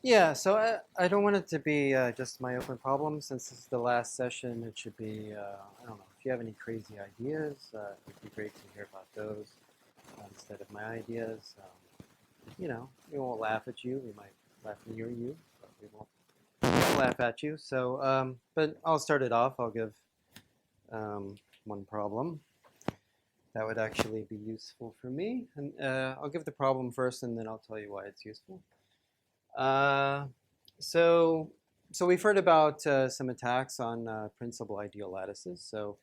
Yeah, so I don't want it to be just my open problem. Since this is the last session, it should be, I don't know, if you have any crazy ideas, it'd be great to hear about those instead of my ideas. We won't laugh at you. We might laugh near you, but we won't laugh at you. So, but I'll start it off. I'll give one problem that would actually be useful for me. And I'll give the problem first, and then I'll tell you why it's useful. Uh, so, so we've heard about some attacks on principal ideal lattices. So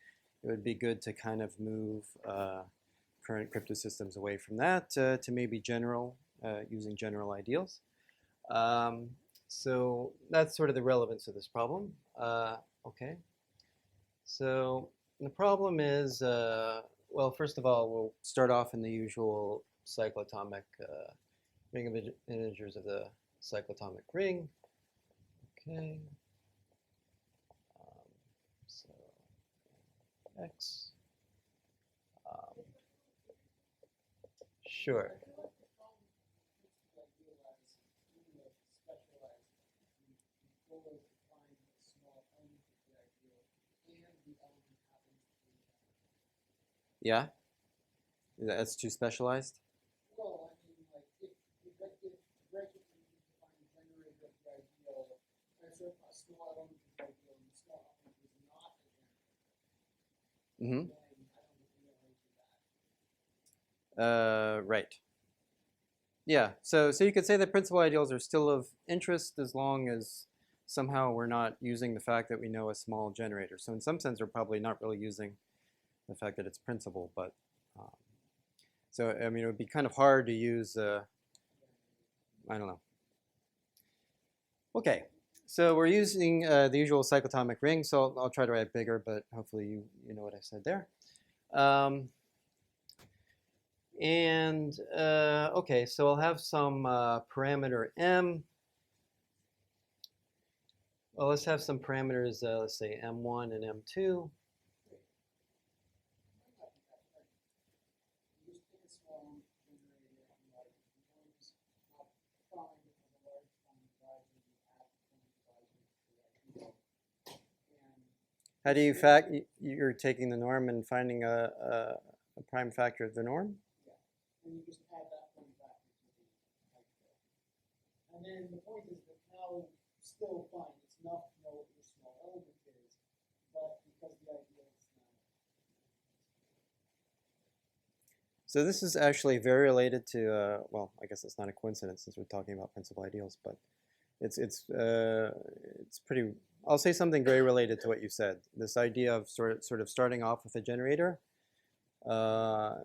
it would be good to kind of move current cryptosystems away from that to maybe using general ideals. Um, so that's sort of the relevance of this problem. Okay. So the problem is, well, first of all, we'll start off in the usual cyclotomic ring of integers of the cyclotomic ring. Okay. So X. Um, sure. Yeah, that's too specialized. Mm-hmm. Right. Yeah. So you could say that principal ideals are still of interest as long as somehow we're not using the fact that we know a small generator. So in some sense, we're probably not really using the fact that it's principal, but um, so I mean, it would be kind of hard to use. I don't know. Okay. So we're using the usual cyclotomic ring. So I'll try to write bigger, but hopefully you know what I said there. Um, And okay, so I'll have some parameter m. Well, let's have some parameters, let's say m1 and m2. How do you you're taking the norm and finding a prime factor of the norm? So this is actually very related to, well, I guess it's not a coincidence since we're talking about principal ideals, but it's pretty. I'll say something very related to what you said. This idea of sort of starting off with a generator,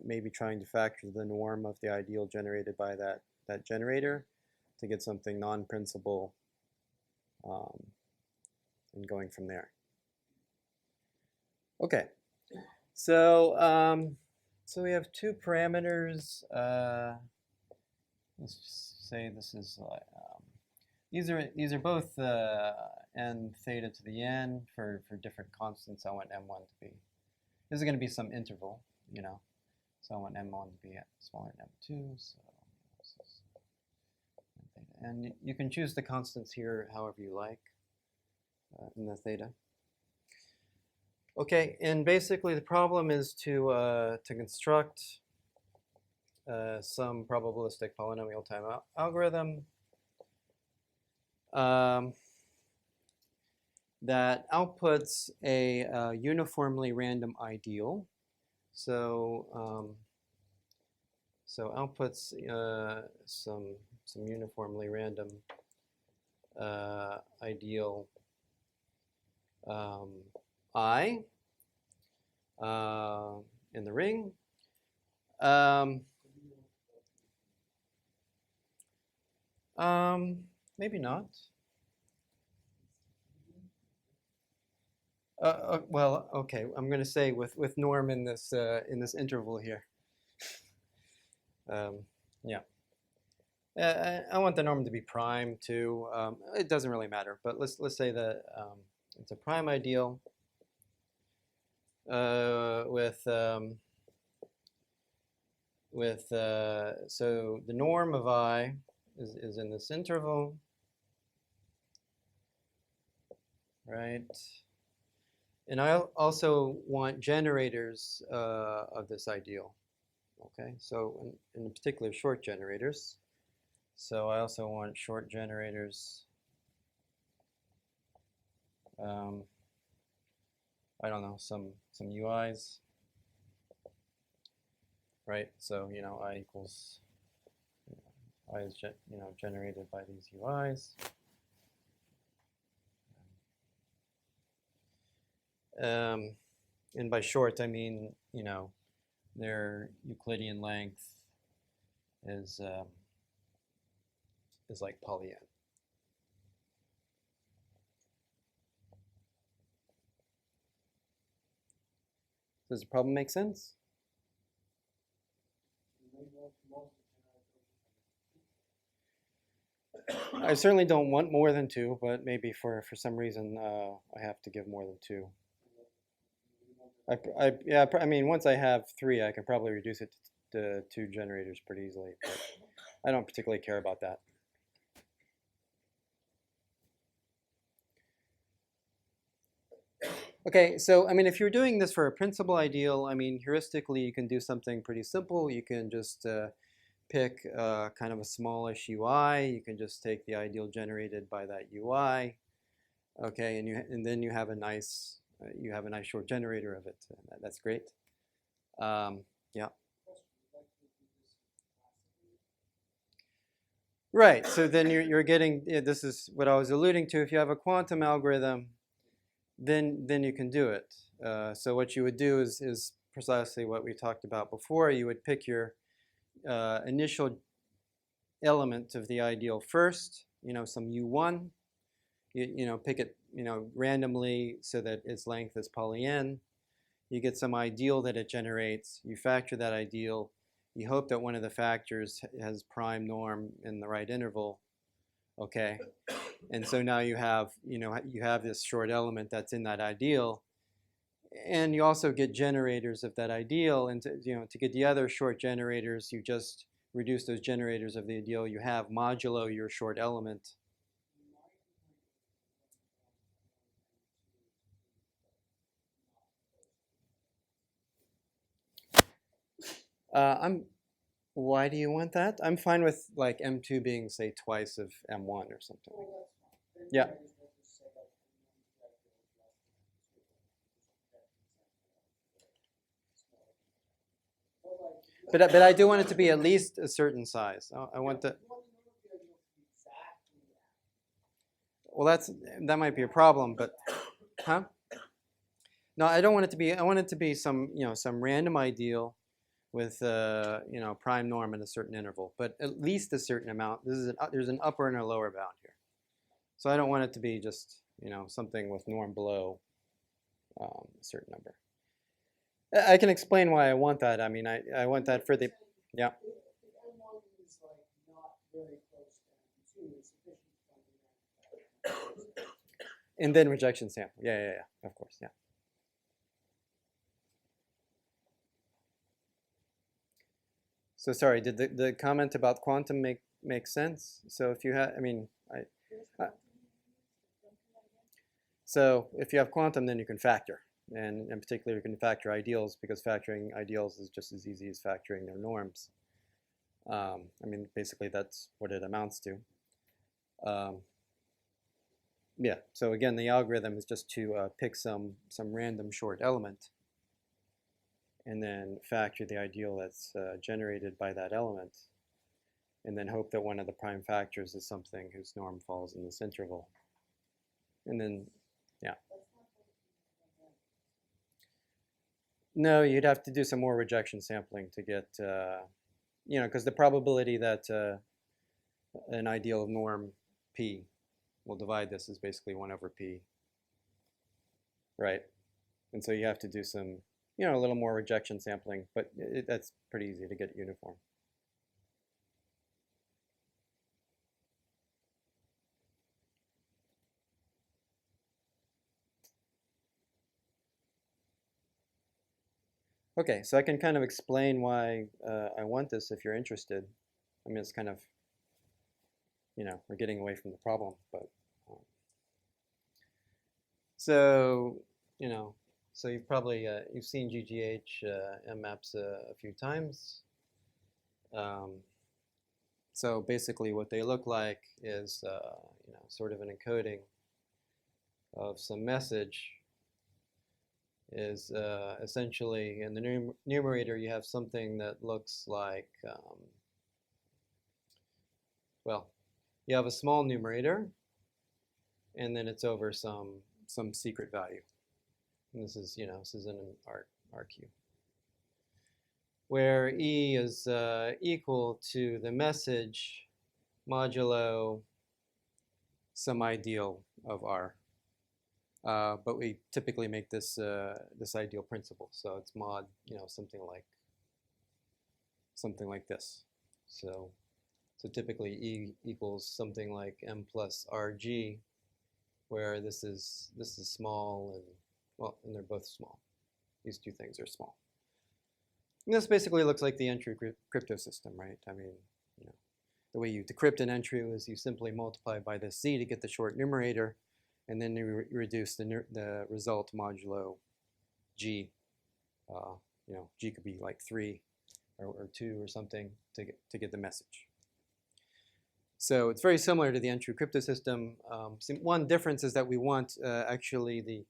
maybe trying to factor the norm of the ideal generated by that generator to get something non-principal, um, and going from there. Okay, so so we have two parameters. Let's just say this is these are both n theta to the n for different constants. I want m1 to be. This is going to be some interval, you know. So I want m1 to be smaller than m2. So this is theta, and you can choose the constants here however you like in the theta. Okay, and basically the problem is to construct some probabilistic polynomial time algorithm that outputs a uniformly random ideal. So so outputs some uniformly random ideal I in the ring. Maybe not. Well, okay. I'm going to say with norm in this interval here. Yeah. I want the norm to be prime too. It doesn't really matter, but let's say that it's a prime ideal with so the norm of I is in this interval. right? And I also want generators of this ideal, okay? So in particular, short generators. So I also want short generators. I don't know, some UIs, right? So I equals I is generated by these UIs. And by short, I mean their Euclidean length is like poly n. Does the problem make sense? I certainly don't want more than 2, but maybe for some reason I have to give more than 2. I mean, once I have 3, I can probably reduce it to 2 generators pretty easily, but I don't particularly care about that. Okay, so I mean, if you're doing this for a principal ideal, I mean, heuristically, you can do something pretty simple. You can just pick kind of a smallish UI. You can just take the ideal generated by that UI. Okay, and then you have a nice short generator of it. That's great. Yeah. Right. So then you're getting, this is what I was alluding to. If you have a quantum algorithm, then you can do it. So what you would do is precisely what we talked about before. You would pick your initial element of the ideal first, some U1. Pick it, randomly so that its length is poly n. You get some ideal that it generates. You factor that ideal. You hope that one of the factors has prime norm in the right interval. Okay, and so now you have this short element that's in that ideal, and you also get generators of that ideal. And to get the other short generators, you just reduce those generators of the ideal you have modulo your short element. Why do you want that? I'm fine with like M2 being, say, twice of M1 or something. Yeah. But I do want it to be at least a certain size. I want the. Well, that might be a problem, but, huh? No, I don't want it to be. I want it to be some random ideal with prime norm in a certain interval, but at least a certain amount. There's an upper and a lower bound here, so I don't want it to be just something with norm below a certain number. I can explain why I want that. I mean, I want that for the yeah. And then rejection sample. Yeah, of course, yeah. So sorry, did the comment about quantum make sense? So if you have, I mean, so if you have quantum, then you can factor. And in particular, you can factor ideals, because factoring ideals is just as easy as factoring their norms. I mean, basically, that's what it amounts to. Yeah, so again, the algorithm is just to pick some random short element and then factor the ideal that's generated by that element, and then hope that one of the prime factors is something whose norm falls in this interval. And then, yeah. No, you'd have to do some more rejection sampling to get, because the probability that an ideal of norm p will divide this is basically 1 over p, right? And so you have to do some, a little more rejection sampling, but that's pretty easy to get uniform. Okay, so I can kind of explain why I want this if you're interested. I mean, it's kind of, we're getting away from the problem, but So, you know, so you've probably you've seen GGH M maps a few times. So basically, what they look like is you know, sort of an encoding of some message. Is essentially in the numerator you have something that looks like well, you have a small numerator, and then it's over some secret value. And this is, you know, this is in an RQ, where E is equal to the message modulo some ideal of R. But we typically make this this ideal principal, so it's mod, you know, something like this. So typically E equals something like M plus RG, where this is small and, well, and they're both small. These two things are small. And this basically looks like the entry crypto system, right? I mean, you know, the way you decrypt an entry is you simply multiply by the C to get the short numerator, and then you reduce the result modulo G. You know, G could be like 3 or 2 or something to get the message. So it's very similar to the entry crypto system. One difference is that we want actually the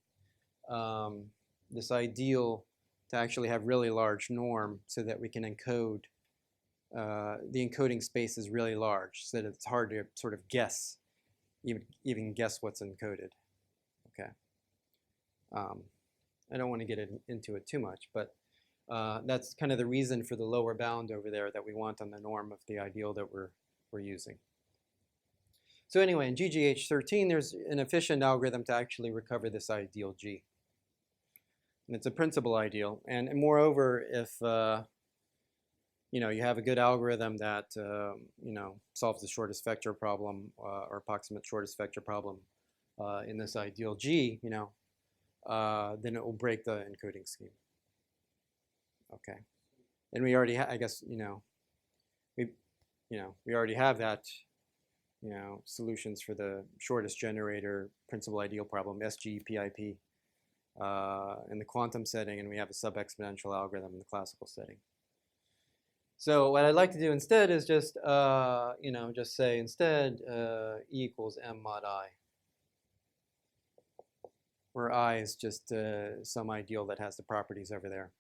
this ideal to actually have really large norm, so that we can encode. The encoding space is really large, so that it's hard to sort of guess, even guess what's encoded. Okay. I don't want to get into it too much, but that's kind of the reason for the lower bound over there that we want on the norm of the ideal that we're using. So anyway, in GGH13, there's an efficient algorithm to actually recover this ideal G. And it's a principal ideal. And moreover, if you know, you have a good algorithm that you know, solves the shortest vector problem or approximate shortest vector problem in this ideal G, you know, then it will break the encoding scheme. Okay, and we already I guess, you know, we already have that, you know, solutions for the shortest generator principal ideal problem, SGPIP, in the quantum setting, and we have a sub-exponential algorithm in the classical setting. So what I'd like to do instead is just, you know, just say instead E equals M mod I, where I is just some ideal that has the properties over there.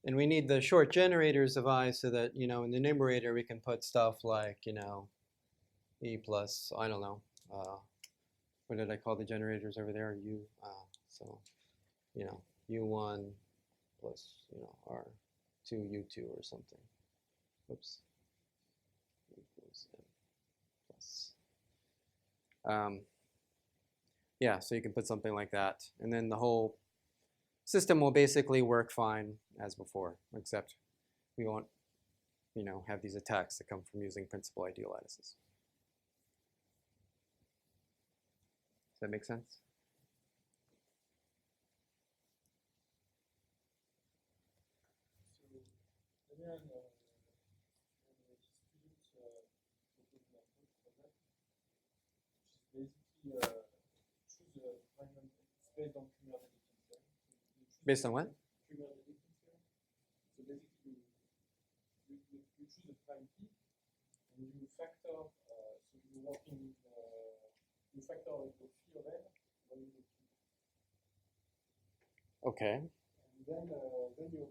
And we need the short generators of I, so that, you know, in the numerator we can put stuff like, you know, E plus, I don't know, what did I call the generators over there? U, so, you know, U1 plus, you know, R2, U2 or something. Oops. Equals M plus. Yeah, so you can put something like that. And then the whole system will basically work fine as before, except we won't, you know, have these attacks that come from using principal ideal lattices. Does that make sense? Based on what? So basically, you choose a prime P, and you factor, so you're working, you factor the phi of n when you do P. Okay. And then you're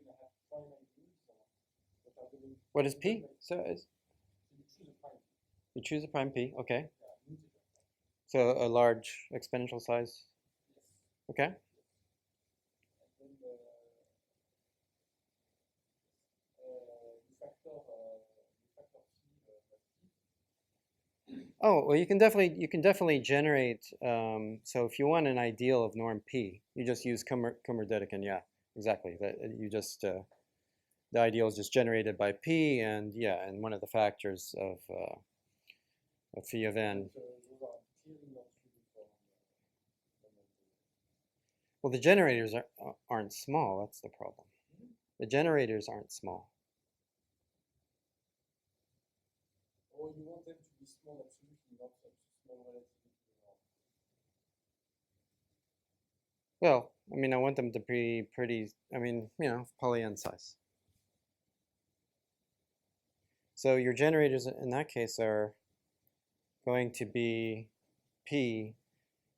gonna have prime ideals that are going to. What is P? So you choose a prime P. You choose a prime P. Okay. Yeah, so a large exponential size. yes. Okay. And then you factor phi. Oh, well, you can definitely generate. So if you want an ideal of norm P, you just use Kummer-Dedekind. Yeah, exactly. That you just the ideal is just generated by P, and yeah, and one of the factors of phi of n. Well, the generators aren't small. That's the problem. The generators aren't small. Or you want them to be small absolutely, not small relatively. Well, I mean, I want them to be pretty, I mean, poly-n size. So your generators in that case are going to be P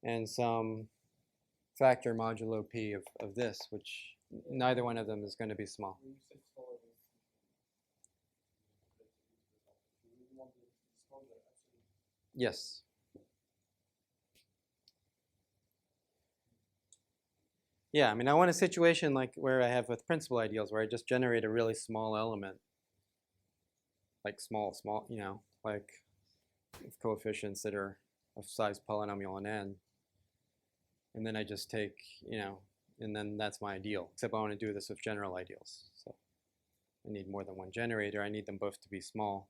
and some factor modulo P of this, which neither one of them is going to be small. When you say small, it is you really want it to be small, but absolutely. Yes. Yeah, I mean, I want a situation like where I have with principal ideals, where I just generate a really small element, like small, like with coefficients that are of size polynomial in n, and then I just take, and then that's my ideal. Except I want to do this with general ideals, so I need more than one generator. I need them both to be small.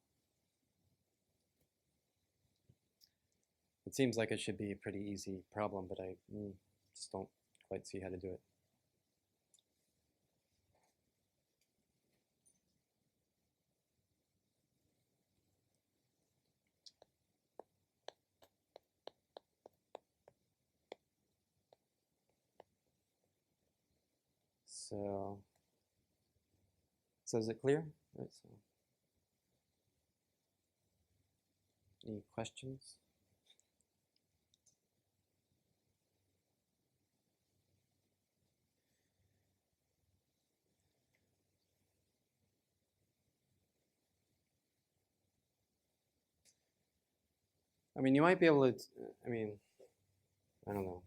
It seems like it should be a pretty easy problem, but I just don't quite see how to do it. So is it clear? Right, so any questions? I mean, you might be able to, I mean, I don't know.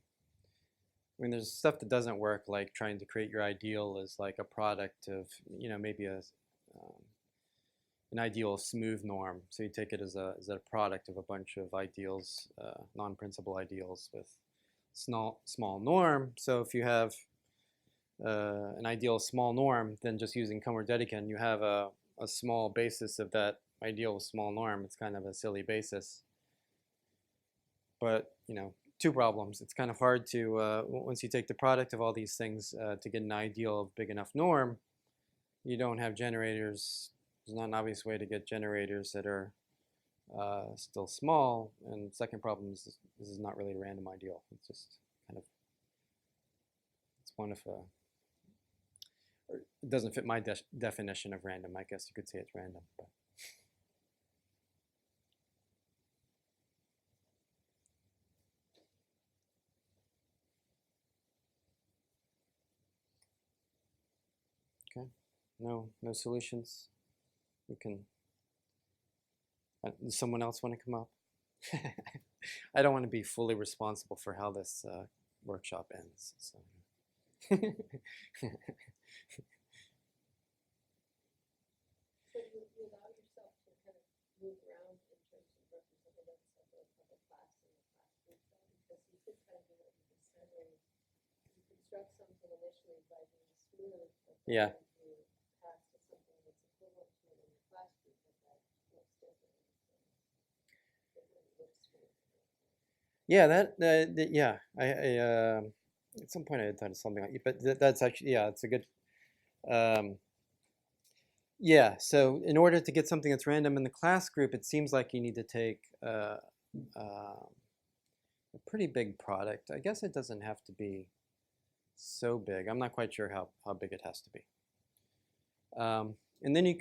I mean, there's stuff that doesn't work, like trying to create your ideal as like a product of, maybe an ideal smooth norm. So you take it as a product of a bunch of ideals, non-principal ideals with small norm. So if you have an ideal small norm, then just using Kummer-Dedekind, you have a small basis of that ideal small norm. It's kind of a silly basis. But, two problems. It's kind of hard to, once you take the product of all these things to get an ideal of big enough norm, you don't have generators. There's not an obvious way to get generators that are still small. And second problem is this is not really a random ideal. It's just kind of, it's one of it doesn't fit my definition of random. I guess you could say it's random. But. Okay, no solutions. We can. Does someone else want to come up? I don't want to be fully responsible for how this workshop ends. So. So you allow yourself to kind of move around in terms of representatives of the class and the class group, because you could kind of do what you just said, where you construct something initially by being smooth, but then Yeah. you pass to something that's equivalent to it in your class group, but that looks different. So it really looks smooth. Yeah, yeah. At some point I had thought of something like, but that's actually, yeah, it's a good. Yeah, so in order to get something that's random in the class group, it seems like you need to take a pretty big product. I guess it doesn't have to be so big. I'm not quite sure how big it has to be. And then you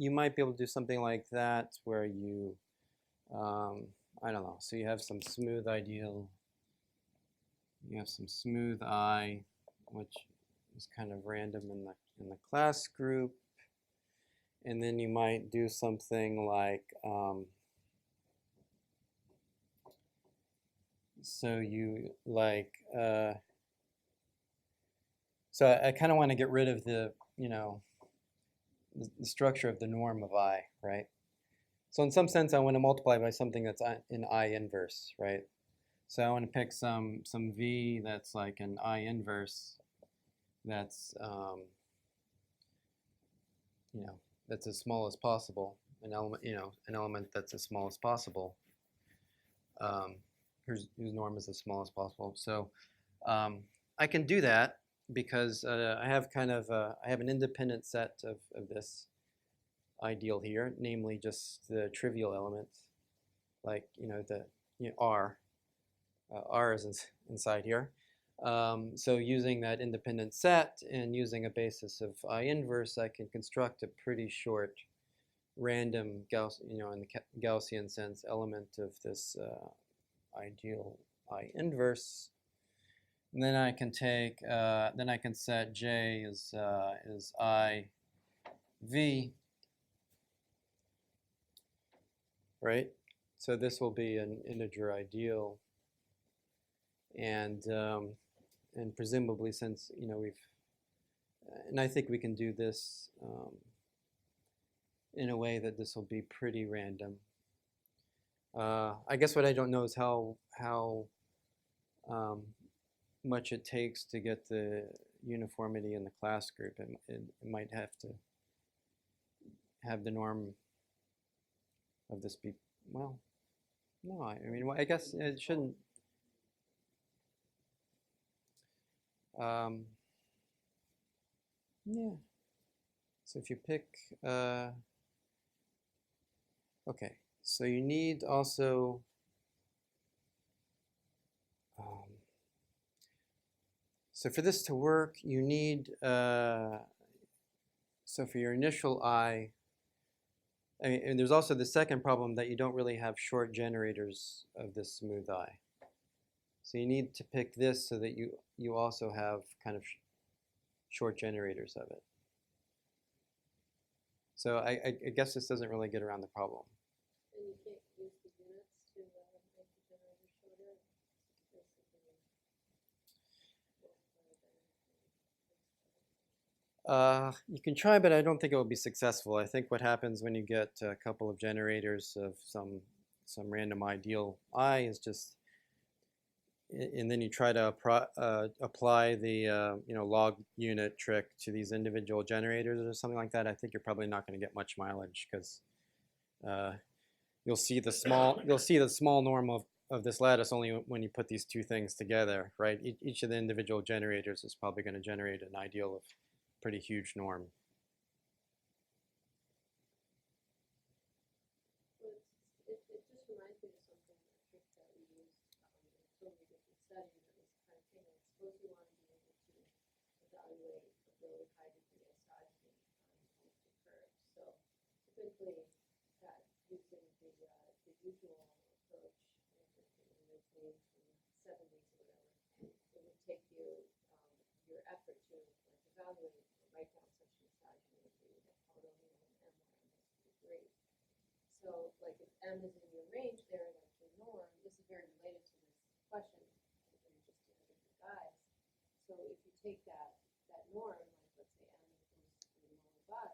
might be able to do something like that where you, I don't know, so you have some smooth ideal, you have some smooth I, which is kind of random in the class group, and then you might do something like, so you like, so I kind of want to get rid of the, the structure of the norm of I, right? So in some sense, I want to multiply by something that's in I inverse, right? So I want to pick some V that's like an I inverse that's, that's as small as possible, an element that's as small as possible, whose norm is as small as possible. So I can do that because I have I have an independent set of this ideal here, namely just the trivial elements, like the R. R is inside here. So using that independent set and using a basis of I inverse, I can construct a pretty short random in the Gaussian sense element of this ideal I inverse. And then I can take, then I can set J as I V, right? So this will be an integer ideal, and presumably since and I think we can do this in a way that this will be pretty random. I guess what I don't know is how much it takes to get the uniformity in the class group. It might have to have the norm of this be, well, no, I mean, well, I guess it shouldn't. Yeah. So if you pick, okay, so you need also, so for this to work, you need, so for your initial I mean, and there's also the second problem that you don't really have short generators of this smooth I. So you need to pick this so that you also have kind of short generators of it. So I guess this doesn't really get around the problem. And you can't use the units to make the generator shorter. You can try, but I don't think it will be successful. I think what happens when you get a couple of generators of some random ideal I is just, and then you try to apply the log unit trick to these individual generators or something like that. I think you're probably not going to get much mileage because you'll see the small norm of this lattice only when you put these two things together, right? Each of the individual generators is probably going to generate an ideal of pretty huge norm. It just reminds me of something, a trick that we used in so many different studies. It was kind of thing like, suppose you want to be able to evaluate a really high degree of misogyny on two curves. So typically, that using the usual approach in the 70s or whatever, it would take you your effort to evaluate or write down such misogyny that you would have polynomial M where M is degree. So, like, if M is in your range there, like your norm, this is very related to this question, and just different guys. So, if you take that norm, like let's say M equals the norm of I,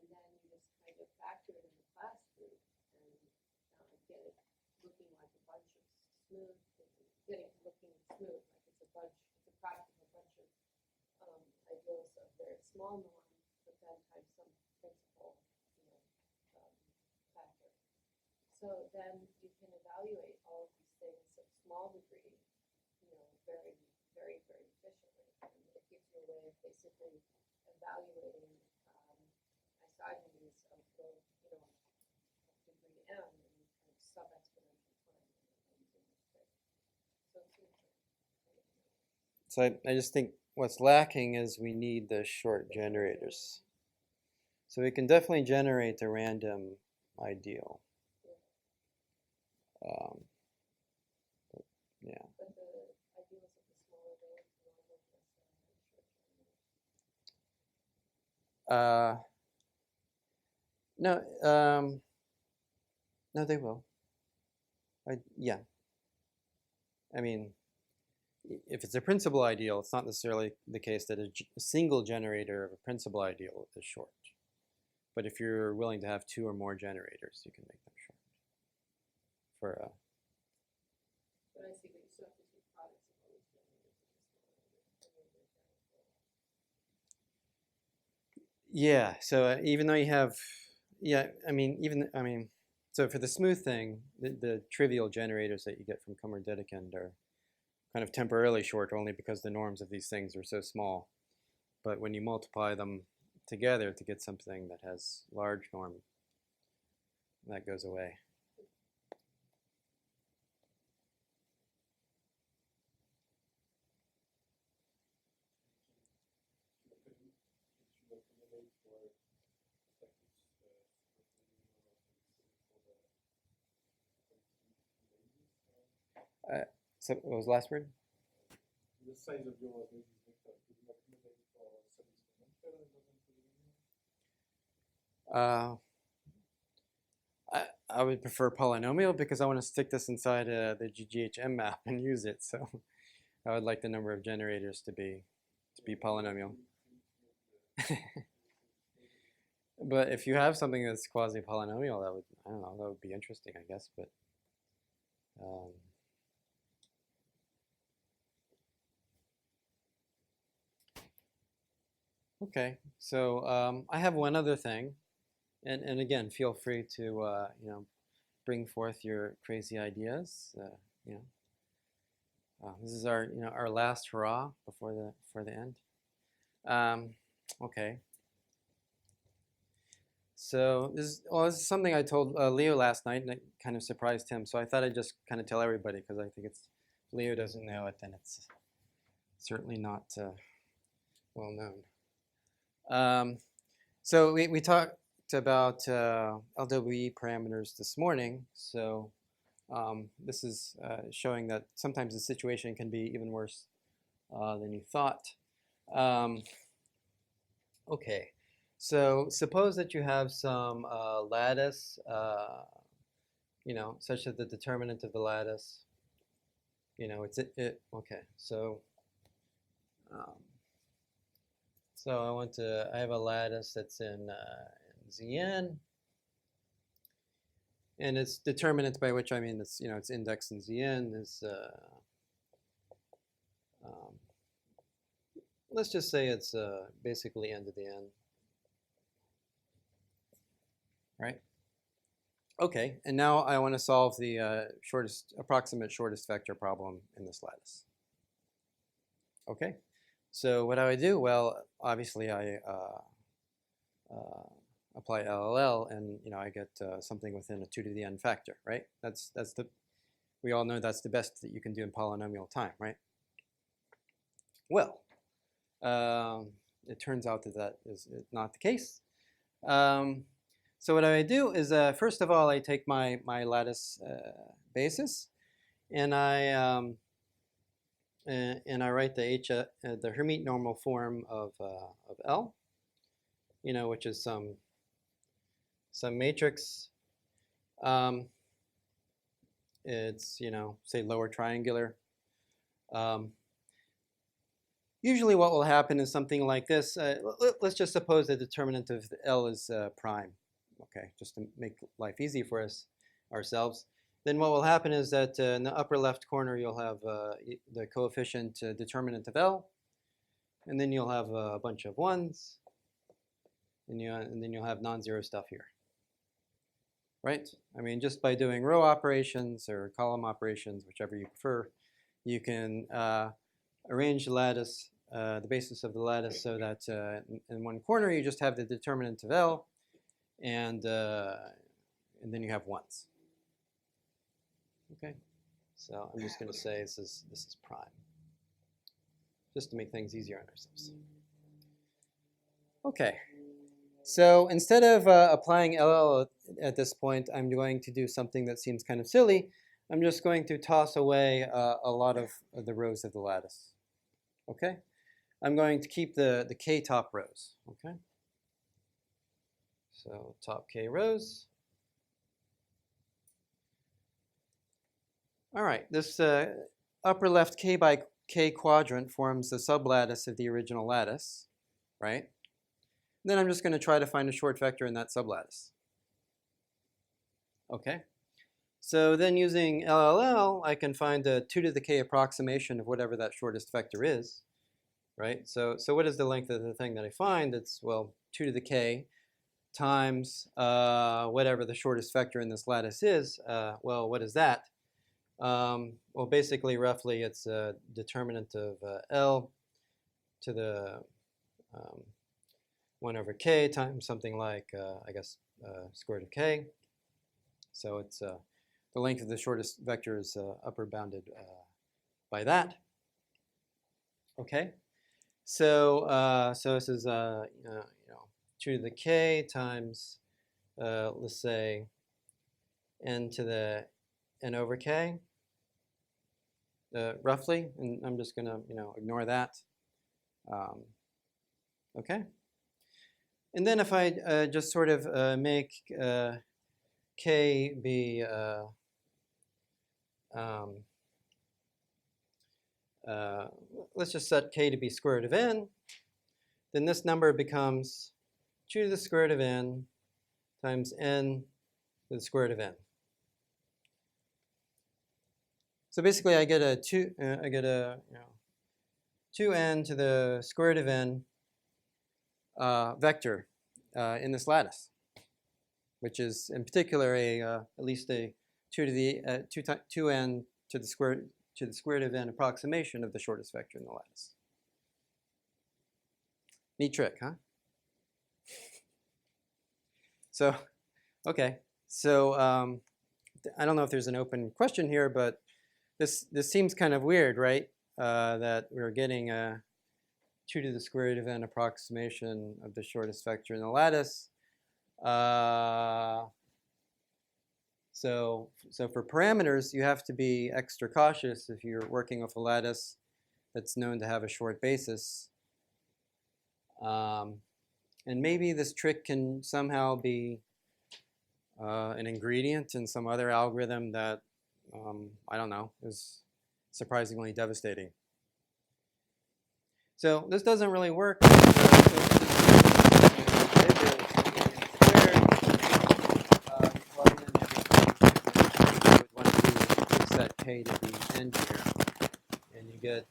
and then you just kind of factor it in the class group and get it looking like a bunch of smooth, looking smooth, like it's a product of a bunch of ideals of very small norm, but then times some principal, factor. So then you can evaluate all of these things of small degree, very, very, very efficiently. And it gives you a way of basically evaluating isogenies of the, degree M in kind of sub-exponential time. So I just think what's lacking is we need the short generators. So we can definitely generate the random ideal. But, yeah. But the ideals of the smaller range will not have short generators. No, they will. Yeah. I mean, if it's a principal ideal, it's not necessarily the case that a single generator of a principal ideal is short. But if you're willing to have two or more generators, you can make them short. But I see, but you still have to take products of all these generators. Yeah, so even though you have, so for the smooth thing, the trivial generators that you get from Kummer-Dedekind are kind of temporarily short only because the norms of these things are so small. But when you multiply them together to get something that has large norm, that goes away. So what was the last word? The size of your basis vector. Could you accommodate for sub-exponential and doesn't I would prefer polynomial because I want to stick this inside the GGHM map and use it. So I would like the number of generators to be polynomial. But if you have something that's quasi-polynomial, that would, I don't know, that would be interesting, I guess. But okay, so I have one other thing, and again, feel free to you know, bring forth your crazy ideas. You know, this is our our last hurrah before the end. Okay. So this is something I told Leo last night, and it kind of surprised him. So I thought I'd just kind of tell everybody because I think it's Leo doesn't know it, then it's certainly not well known. So we talked about LWE parameters this morning. So this is showing that sometimes the situation can be even worse than you thought. Okay. So suppose that you have some lattice, you know, such that the determinant of the lattice, you know, it's it. Okay. So I have a lattice that's in Zn, and its determinant, by which I mean it's, you know, its index in Zn is let's just say it's basically n to the n. Right? Okay, and now I want to solve the approximate shortest vector problem in this lattice. Okay, so what do I do? Well, obviously I apply LLL, and you know, I get something within a 2 to the n factor, right? We all know that's the best that you can do in polynomial time, right? Well, it turns out that is not the case. So what I do is, first of all, I take my lattice basis, and I write the Hermite normal form of L, you know, which is some matrix. It's, you know, say lower triangular. Usually what will happen is something like this. Let's just suppose the determinant of L is prime. Okay, just to make life easy for ourselves. Then what will happen is that in the upper left corner you'll have the coefficient determinant of L, and then you'll have a bunch of 1s, and then you'll have non-zero stuff here. Right? I mean, just by doing row operations or column operations, whichever you prefer, you can arrange the lattice, the basis of the lattice, so that in one corner you just have the determinant of L, and then you have 1s. Okay, so I'm just going to say this is prime, just to make things easier on ourselves. Okay, so instead of applying LL at this point, I'm going to do something that seems kind of silly. I'm just going to toss away a lot of the rows of the lattice. Okay, I'm going to keep the k top rows. Okay. So top k rows. All right, this upper left k by k quadrant forms the sublattice of the original lattice, right? And then I'm just going to try to find a short vector in that sublattice. Okay, so then using LLL, I can find a 2 to the k approximation of whatever that shortest vector is, right? So what is the length of the thing that I find? It's, well, 2 to the k times whatever the shortest vector in this lattice is. Well, what is that? Well, basically, roughly, it's a determinant of L to the 1 over k times something like, I guess, square root of k. So it's the length of the shortest vector is upper bounded by that. Okay. So this is you know, 2 to the k times, let's say, n to the n over k. roughly, and I'm just gonna ignore that. Okay. And then if I just sort of make k be let's just set k to be square root of n, then this number becomes 2 to the square root of n times n to the square root of n. So basically, I get a 2n to the square root of n vector in this lattice, which is in particular at least a 2n to the square root of n approximation of the shortest vector in the lattice. Neat trick, huh? So, okay. So I don't know if there's an open question here, but this seems kind of weird, right? That we're getting a 2 to the square root of n approximation of the shortest vector in the lattice. So for parameters, you have to be extra cautious if you're working with a lattice that's known to have a short basis. And maybe this trick can somehow be an ingredient in some other algorithm that, I don't know, is surprisingly devastating. So this doesn't really work. Set k to be n here, and you get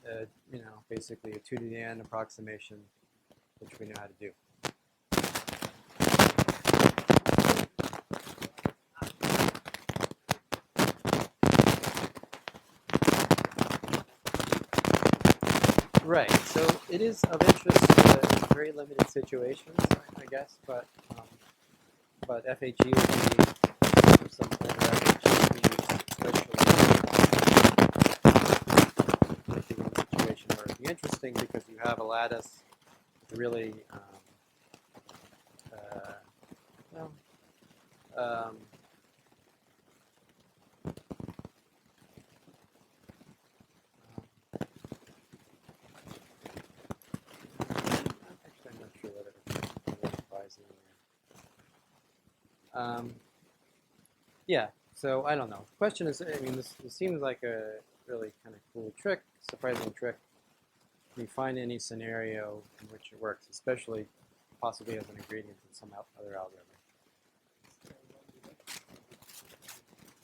basically a 2 to the n approximation, which we know how to do. Right. So it is of interest in very limited situations, I guess, but FHE would be some other FHE, especially in a situation where it'd be interesting because you have a lattice with really actually, I'm not sure what it applies anywhere. Yeah, so I don't know. The question is, I mean, this seems like a really kind of cool trick, surprising trick. Can you find any scenario in which it works, especially possibly as an ingredient in some other algorithm?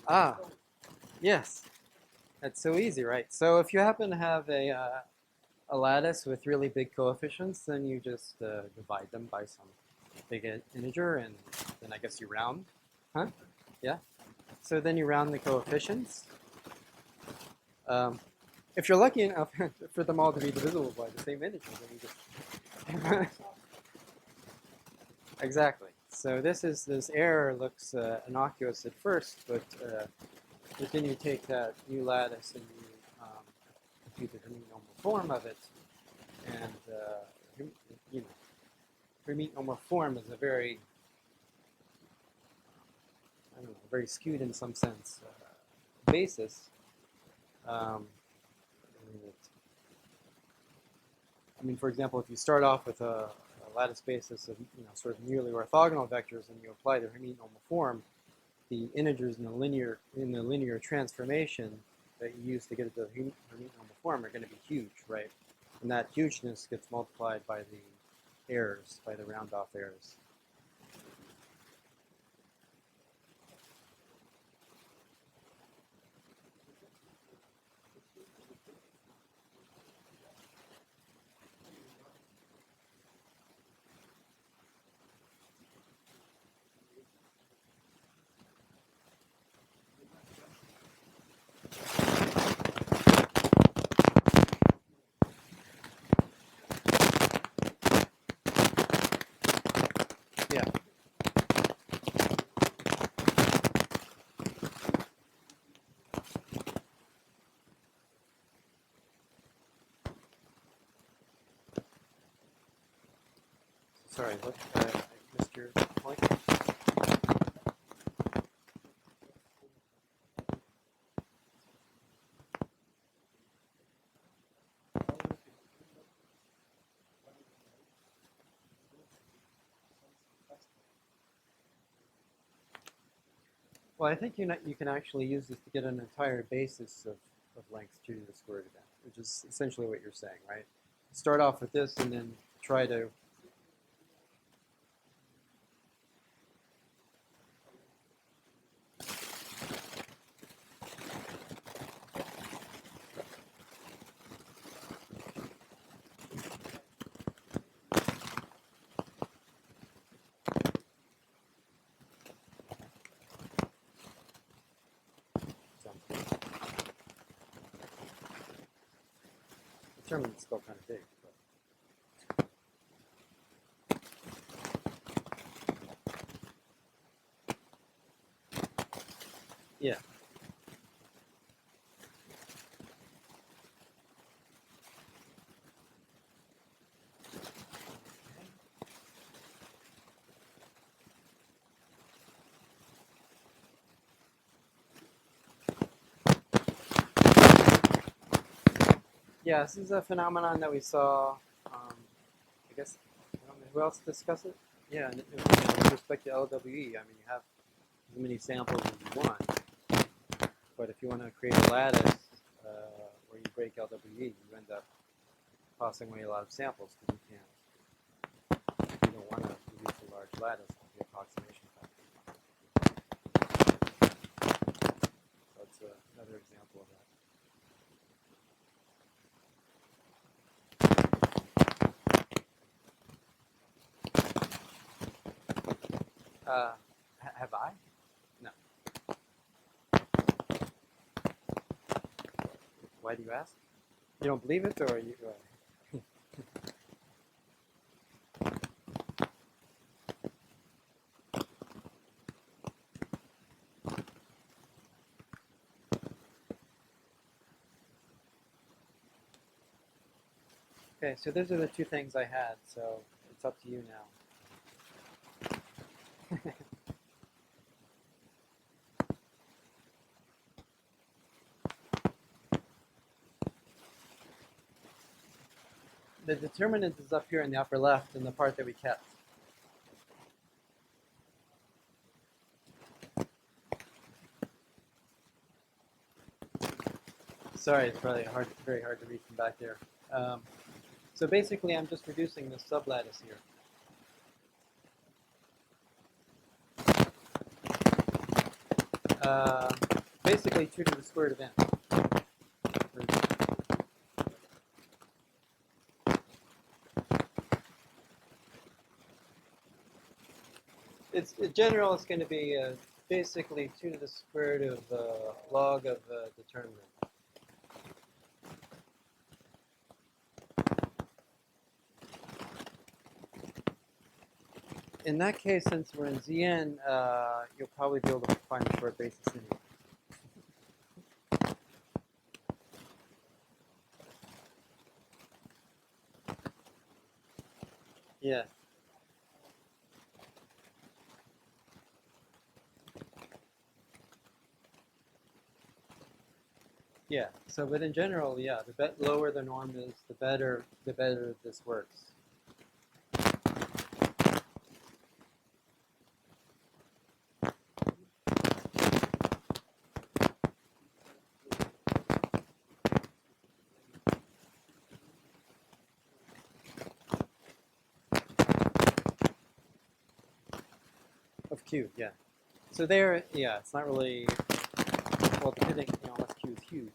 Ah, yes. That's so easy, right? So if you happen to have a lattice with really big coefficients, then you just divide them by some big integer, and then I guess you round. Huh? Yeah? So then you round the coefficients. If you're lucky enough for them all to be divisible by the same integer, then you just... Exactly. So this error looks innocuous at first, but then you take that new lattice and you compute the Hermite normal form of it, and Hermite normal form is a very, I don't know, very skewed in some sense basis. I mean, for example, if you start off with a lattice basis of sort of nearly orthogonal vectors, and you apply the Hermite normal form, the integers in the linear transformation that you use to get to the Hermite normal form are going to be huge, right? And that hugeness gets multiplied by the errors, by the round-off errors. Yeah. Sorry, what? I missed your point. Well, I think you can actually use this to get an entire basis of length 2 to the square root of n, which is essentially what you're saying, right? Start off with this and then try to... The term is still kind of big. But. Yeah. Yeah, this is a phenomenon that we saw, I guess, I don't know, who else discussed it? Yeah, and with respect to LWE, I mean, you have as many samples as you want, but if you want to create a lattice where you break LWE, you end up tossing away a lot of samples because you don't want to reduce a large lattice with the approximation factor. So that's another example of that. Have I? No. Why do you ask? You don't believe it, or you? Okay, so those are the two things I had. So it's up to you now. The determinant is up here in the upper left in the part that we kept. Sorry, it's probably very hard to read from back there. So basically, I'm just reducing the sublattice here. Basically, 2 to the square root of n. In general, it's going to be basically 2 to the square root of log of determinant. In that case, since we're in Zn, you'll probably be able to find a short basis anyway. Yeah. Yeah. So, but in general, yeah, the lower the norm is, the better this works. Of Q, yeah. So there, yeah, it's not really, well, depending, unless Q is huge.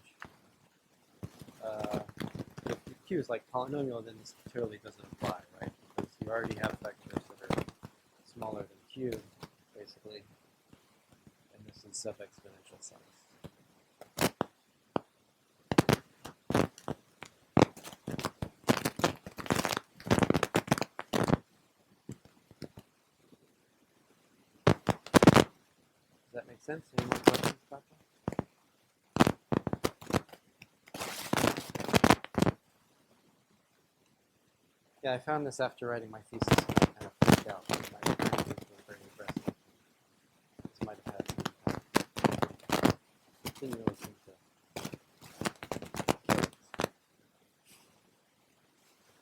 If Q is like polynomial, then this totally doesn't apply, right? Because you already have vectors that are smaller than Q, basically, and this is sub-exponential size. Does that make sense? Any more questions about that? Yeah, I found this after writing my thesis, and I kind of freaked out. My findings were very aggressive. This might have had some impact. Didn't really seem